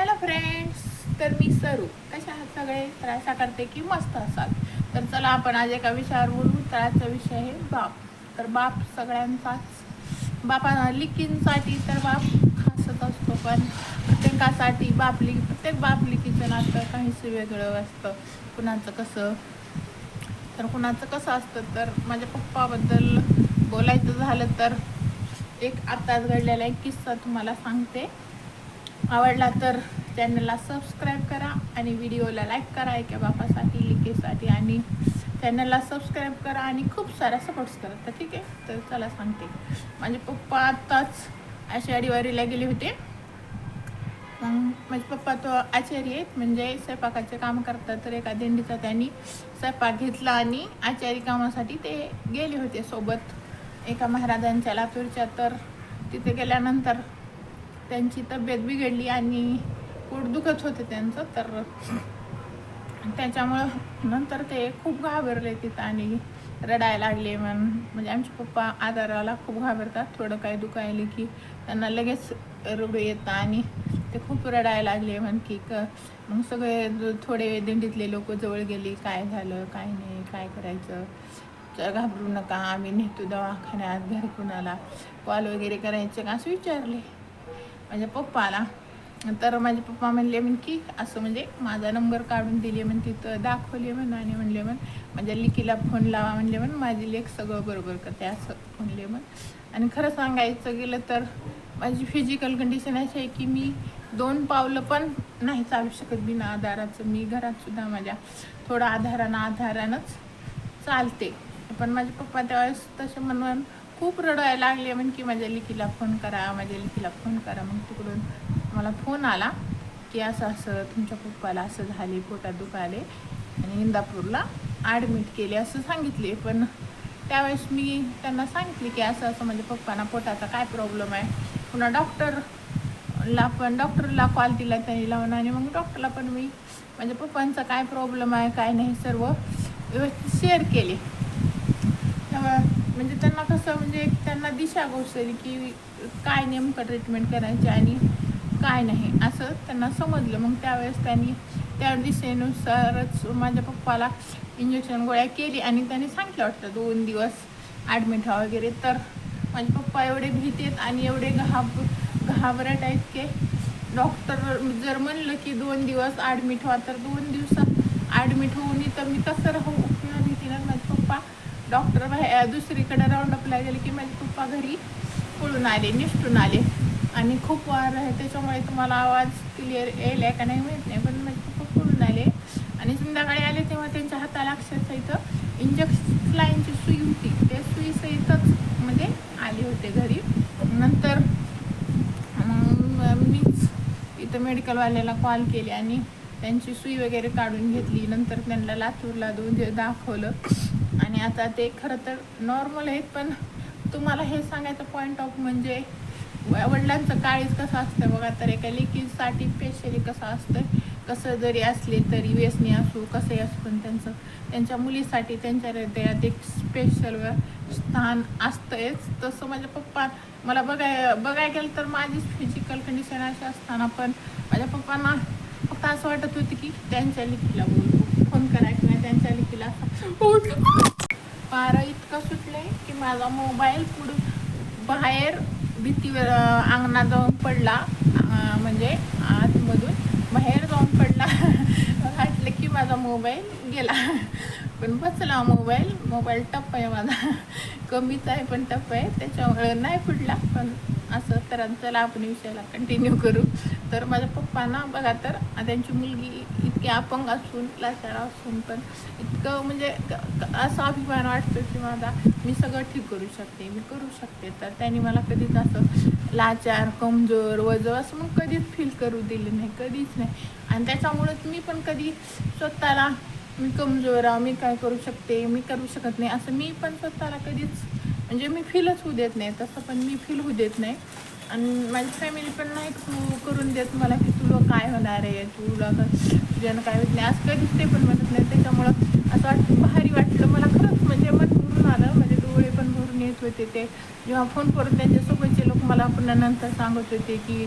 Hello friends, तर मी सरू. कशा आहात सगळे? तर आशा करते की मस्त असाल. तर चला आपण आज एका विषयावर बोलू. तर आजचा विषय आहे बाप. तर बाप सगळ्यांचाच, बापा लिकींसाठी तर बाप खासच असतो, पण प्रत्येकासाठी प्रत्येक बाप लिकीचं नातं काहीसं वेगळं असतं. कुणाचं कसं तर कुणाचं कसं असतं. तर माझ्या पप्पाबद्दल बोलायचं झालं तर एक आत्ताच घडलेला एक किस्सा तुम्हाला सांगते. आवडला तर चॅनलला सबस्क्राईब करा आणि व्हिडिओला लाईक करा एका बापासाठी लिकेसाठी, आणि चॅनलला सबस्क्राईब करा आणि खूप सारा सपोर्ट्स करा. तर ठीक आहे, तर चला सांगते. माझे पप्पा आत्ताच आषाढी वारीला गेले होते. मग माझे पप्पा तो आचारी आहेत, म्हणजे स्वयंपाकाचे काम करतात. तर एका दिंडीचा त्यांनी स्वयंपाक घेतला आणि आचारी कामासाठी ते गेले होते सोबत एका महाराजांच्या लातूरच्या. तर तिथे गेल्यानंतर त्यांची तब्येत बिघडली आणि पोट दुखत होते त्यांचं. तर त्याच्यामुळं नंतर ते खूप घाबरले तिथं आणि रडायला लागले. म्हणजे आमचे पप्पा आजाराला खूप घाबरतात. थोडं काही दुखायले की त्यांना लगेच रडू येतं आणि ते खूप रडायला लागले. की मग सगळे थोडे दिंडीतले लोक जवळ गेली, काय झालं काय नाही, काय करायचं, घाबरू नका, आम्ही नेतो दवाखान्यात, घरी कुणाला कॉल वगैरे करायचे का असं विचारले माझ्या पप्पाला. तर माझे पप्पा म्हणले की असं, म्हणजे माझा नंबर काढून दिले तिथं दाखवले आणि म्हणले माझ्या लिकीला फोन लावा म्हणले माझी लेक सगळं बरोबर करते असं म्हणले आणि खरं सांगायचं गेलं तर माझी फिजिकल कंडिशन अशी आहे की मी 2 पावलं पण नाही चालू शकत बिना आधाराचं. मी घरातसुद्धा माझ्या थोडं आधारानंच चालते. पण माझे पप्पा त्यावेळेस तसे म्हणून खूप रडायला लागले की माझ्या लिकीला फोन करा, माझ्या लिकीला फोन करा. मग तिकडून मला फोन आला की असं असं तुमच्या पप्पाला असं झाले, पोटात दुखाले आणि इंदापूरला ॲडमिट केले असं सांगितले. पण त्यावेळेस मी त्यांना सांगितले की असं असं माझ्या पप्पांना पोटाचा काय प्रॉब्लेम आहे. पुन्हा डॉक्टरला कॉल दिला त्यांनी लावून, आणि मग डॉक्टरला पण मी माझ्या पप्पांचा काय प्रॉब्लेम आहे काय नाही सर्व व्यवस्थित शेअर केले. म्हणजे त्यांना कसं, म्हणजे त्यांना दिशा गोचरली की काय नेमकं ट्रीटमेंट करायची आणि काय नाही असं त्यांना समजलं. मग त्यावेळेस त्यांनी त्या दिशेनुसारच माझ्या पप्पाला इंजेक्शन गोळ्या केली आणि त्यांनी सांगितलं वाटतं 2 दिवस ॲडमिट व्हा वगैरे. तर माझे पप्पा एवढे भीतीत आणि एवढे घाबरट आहेत की डॉक्टर जर म्हणलं की 2 दिवस ॲडमिट व्हा तर 2 दिवसात ॲडमिट होऊन तर मी कसं राहू किंवा भीतीनं माझे पप्पा डॉक्टर दुसरीकडे राऊंडअपला गेले की माझे पप्पा घरी पळून आले, निष्ठून आले. आणि खूप वार आहे त्याच्यामुळे तुम्हाला आवाज क्लिअर येईल का नाही माहीत नाही, पण माझे पप्पा पळून आले. आणि संध्याकाळी आले तेव्हा त्यांच्या हाताला अक्षरशः इथं सलाईनची सुई होती, त्या सुईसहितच म्हणजे आले होते घरी. नंतर मग मीच इथं मेडिकलवाल्याला कॉल केले आणि त्यांची सुई वगैरे काढून घेतली. नंतर त्यांना लातूरला 2 दिवस दाखवलं आणि आता ते खरं तर नॉर्मल आहेत. पण तुम्हाला हे सांगायचं पॉईंट ऑफ म्हणजे वडिलांचं काळीज कसं असतं बघा. तर एका लेकीसाठी स्पेशली कसं असतं, कसं जरी असले तरी व्यसनी असू कसंही असू, पण त्यांच्या मुलीसाठी त्यांच्या हृदयात एक स्पेशल स्थान असतंच. तसं माझ्या पप्पा मला बघायला गेलं तर माझीच फिजिकल कंडिशन अशी असताना पण माझ्या पप्पांना फक्त असं वाटत होतं की त्यांच्या लेकीला फोन करा किंवा त्यांच्या लेकीला पारा इतकं सुटलं आहे की माझा मोबाईल पुढं बाहेर भीतीवर अंगणात जाऊन पडला, म्हणजे आतमधून बाहेर जाऊन पडला. वाटलं की माझा मोबाईल गेला, पण बचला मोबाईल टप्प आहे माझा, कमीच आहे पण टप्प आहे त्याच्यामुळे नाही फुटला. पण असं तर चला आपण विषयाला कंटिन्यू करू. तर माझ्या पप्पांना बघा, तर त्यांची मुलगी इतकी अपंग असून लाचार असून पण इतकं म्हणजे असा अभिमान वाटतो की मी सगळं ठीक करू शकते. तर त्यांनी मला कधीच असं लाचार, कमजोर, वजव असं मग कधीच फील करू दिले नाही, कधीच नाही. आणि त्याच्यामुळेच मी पण कधी स्वतःला मी कमजोर आहे, मी काय करू शकते, मी करू शकत नाही असं मी पण स्वतःला कधीच म्हणजे मी फीलच होऊ देत नाही. तसं पण मी फील होऊ देत नाही आणि माझी फॅमिली पण नाही करून देत मला की तुला काय होणार आहे, तुझ्यानं काय होत नाही असं कधीच ते पण म्हणत नाही. त्याच्यामुळं असं भारी वाटलं मला खरंच, म्हणजे मन भरून आलं, म्हणजे डोळे पण भरून येत होते. ते जेव्हा फोन करून त्यांच्यासोबतचे लोक मला पुन्हा नंतर सांगत होते की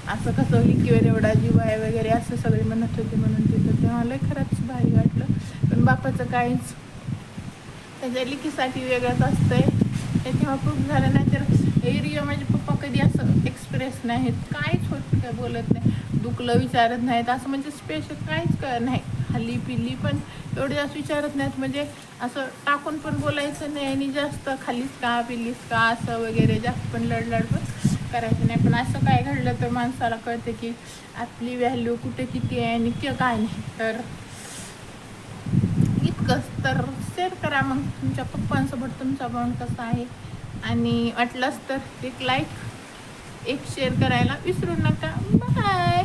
असं कसं लिकीवर एवढा जीव आहे वगैरे असं सगळे म्हणत होते म्हणून तिथं, तेव्हा लय खरंच भारी वाटलं. पण बापाचं काहीच त्याच्या लिकीसाठी वेगळंच असतंय, ते तेव्हा प्रूफ झालं नाही. तर एरिया माझे पप्पा कधी असं एक्सप्रेस नाहीत, काहीच होत काय बोलत नाही, दुखलं विचारत नाहीत, असं म्हणजे स्पेशल काहीच नाही. हल्ली पिल्ली पण एवढे जास्त विचारत नाहीत, म्हणजे असं टाकून पण बोलायचं नाही आणि जास्त खालीच का पिल्लीस का असं वगैरे जास्त पण लडलड पण करायचं नाही. पण असं काय घडलं तर माणसाला कळते की आपली व्हॅल्यू कुठे किती आहे आणि काय नाही. तर इतकंच. तर शेअर करा मग तुमच्या पप्पांसोबत तुमचा बॉन्ड कसा आहे, आणि वाटलंच तर एक लाईक एक शेअर करायला विसरू नका. बाय.